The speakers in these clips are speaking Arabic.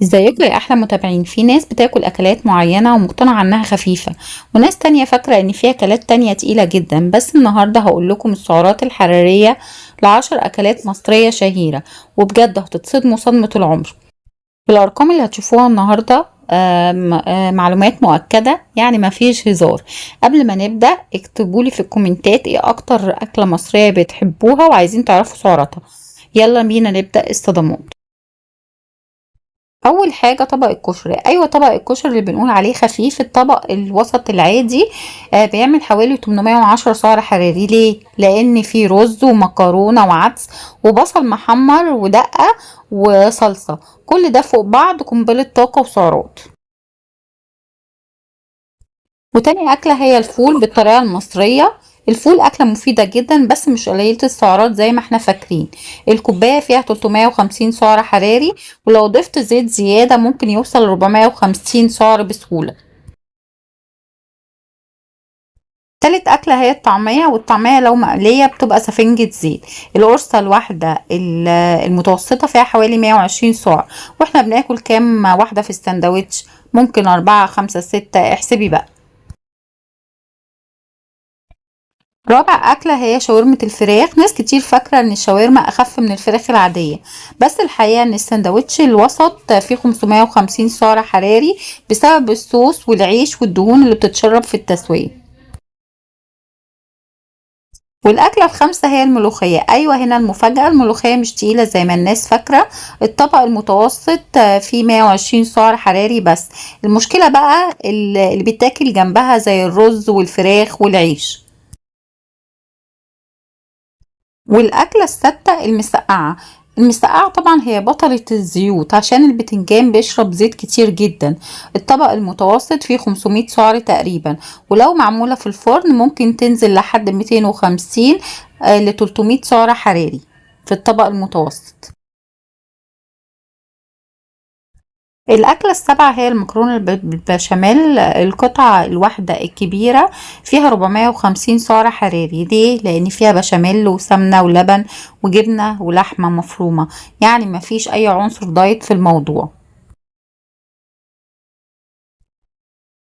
ازيكم يا احلى متابعين؟ في ناس بتاكل اكلات معينة ومقتنعة انها خفيفة، وناس تانية فاكرة ان في اكلات تانية تقيلة جدا. بس النهاردة هقول لكم السعرات الحرارية ل10 اكلات مصرية شهيرة، وبجد هتتصدموا صدمة العمر بالارقام اللي هتشوفوها النهاردة. معلومات مؤكدة، يعني ما فيش هزار. قبل ما نبدأ اكتبولي في الكومنتات ايه اكتر اكلة مصرية بتحبوها وعايزين تعرفوا سعراتها. يلا بينا نبدأ الصدمات. اول حاجه طبق الكشري. ايوه، طبق الكشري اللي بنقول عليه خفيف، الطبق الوسط العادي. بيعمل حوالي 810 سعر حراري. ليه؟ لان فيه رز ومكرونه وعدس وبصل محمر ودقه وصلصه، كل ده فوق بعض قنبله طاقه وسعرات. وتاني أكلة هي الفول بالطريقة المصرية. الفول أكلة مفيدة جدا بس مش قليلة السعرات زي ما احنا فاكرين. الكوباية فيها 350 سعر حراري، ولو ضفت زيت زيادة ممكن يوصل 450 سعر بسهولة. تالت أكلة هي الطعمية، والطعمية لو مقلية بتبقى سفنجة زيت. القرصة الواحدة المتوسطة فيها حوالي 120 سعر. واحنا بناكل كام واحدة في السندوتش؟ ممكن 4 5 6، احسبي بقى. رابع أكلة هي شاورمة الفراخ. ناس كتير فاكرة ان الشاورما أخف من الفراخ العادية، بس الحقيقة ان السندوتش الوسط فيه 550 سعر حراري بسبب الصوص والعيش والدهون اللي بتتشرب في التسوية. والأكلة الخامسة هي الملوخية. أيوة، هنا المفاجأة، الملوخية مش تقيلة زي ما الناس فاكرة. الطبق المتوسط فيه 120 سعر حراري بس. المشكلة بقى اللي بيتاكل جنبها زي الرز والفراخ والعيش. والأكلة الستة المسقعة. المسقعة طبعا هي بطلة الزيوت عشان البتنجان بيشرب زيت كتير جدا. الطبق المتوسط فيه 500 سعر تقريبا، ولو معمولة في الفرن ممكن تنزل لحد 250 ل 300 سعر حراري في الطبق المتوسط. الأكلة السابعة هي المكرونة بالبشاميل. القطعة الواحدة الكبيرة فيها 450 سعر حراري. ليه؟ لأن فيها بشاميل وسمنة ولبن وجبنة ولحمة مفرومة، يعني مفيش أي عنصر دايت في الموضوع.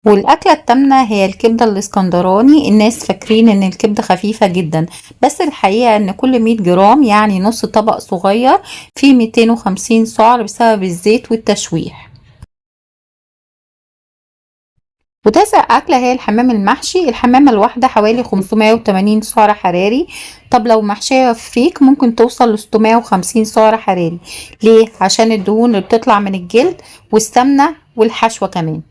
والأكلة التامنة هي الكبدة الاسكندراني. الناس فاكرين ان الكبدة خفيفة جدا، بس الحقيقة ان كل 100 جرام يعني نص طبق صغير فيه 250 سعر بسبب الزيت والتشويح. وتاسع أكلة هي الحمام المحشي. الحمامة الواحدة حوالي 580 سعر حراري. طب لو محشية فريك ممكن توصل ل 650 سعر حراري. ليه؟ عشان الدهون اللي بتطلع من الجلد والسمنة والحشوة كمان.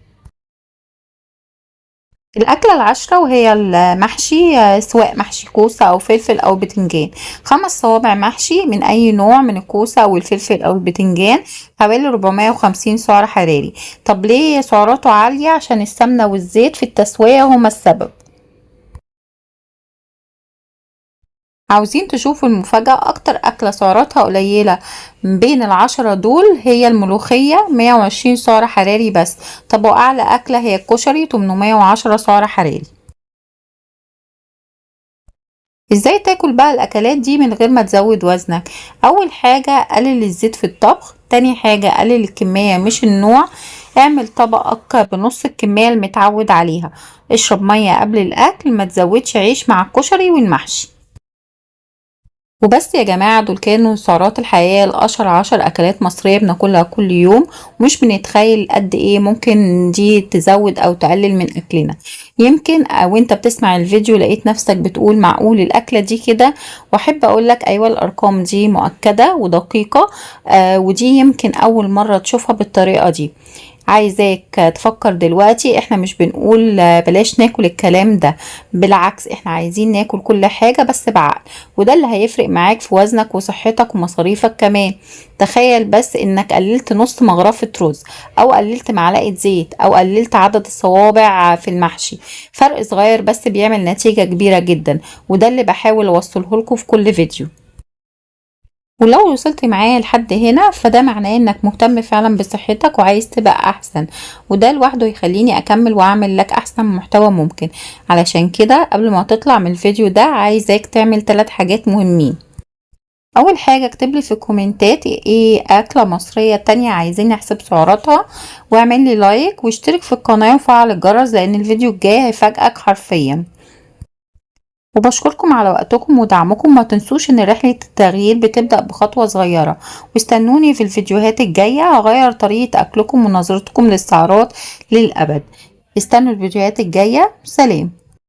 الأكلة العاشرة وهي المحشي، سواء محشي كوسة أو فلفل أو بتنجان. 5 صوابع محشي من أي نوع من الكوسة أو الفلفل أو البتنجان حوالي 450 سعر حراري. طب ليه سعراته عالية؟ عشان السمنة والزيت في التسوية هما السبب. عاوزين تشوفوا المفاجأة؟ أكتر أكلة سعراتها قليلة بين ال10 دول هي الملوخية، 120 سعر حراري بس. طب وأعلى أكلة هي الكشري، 810 سعر حراري. ازاي تاكل بقى الاكلات دي من غير ما تزود وزنك؟ اول حاجة قلل الزيت في الطبخ. تاني حاجة قلل الكمية مش النوع. اعمل طبقك بنص الكمية المتعود عليها. اشرب مية قبل الاكل، ما تزودش عيش مع الكشري والمحشي. وبس يا جماعة، دول كانوا السعرات الحقيقية لأشهر 10 أكلات مصرية بناكلها كل يوم، ومش بنتخيل قد إيه ممكن دي تزود أو تقلل من أكلنا. يمكن وانت بتسمع الفيديو لقيت نفسك بتقول معقول الأكلة دي كده؟ وأحب أقولك أيوة، الأرقام دي مؤكدة ودقيقة. ودي يمكن أول مرة تشوفها بالطريقة دي. عايزاك تفكر دلوقتي، احنا مش بنقول بلاش ناكل الكلام ده، بالعكس احنا عايزين ناكل كل حاجة بس بعقل. وده اللي هيفرق معاك في وزنك وصحتك ومصاريفك كمان. تخيل بس انك قللت نص مغرفة رز، او قللت معلقة زيت، او قللت عدد الصوابع في المحشي. فرق صغير بس بيعمل نتيجة كبيرة جدا، وده اللي بحاول اوصله لكم في كل فيديو. ولو وصلت معايا لحد هنا فده معناه انك مهتم فعلا بصحتك وعايز تبقى احسن، وده لوحده يخليني اكمل واعمل لك احسن محتوى ممكن. علشان كده قبل ما تطلع من الفيديو ده عايزاك تعمل 3 حاجات مهمين. اول حاجة اكتب لي في الكومنتات ايه اكلة مصرية تانية عايزين نحسب سعراتها، واعمل لي لايك واشترك في القناة وفعل الجرس لان الفيديو الجاي هيفاجئك حرفيا. وبشكركم على وقتكم ودعمكم، ما تنسوش ان رحلة التغيير بتبدأ بخطوة صغيرة، واستنوني في الفيديوهات الجاية هغير طريقة اكلكم ونظرتكم للسعرات للأبد. استنوا الفيديوهات الجاية، سلام.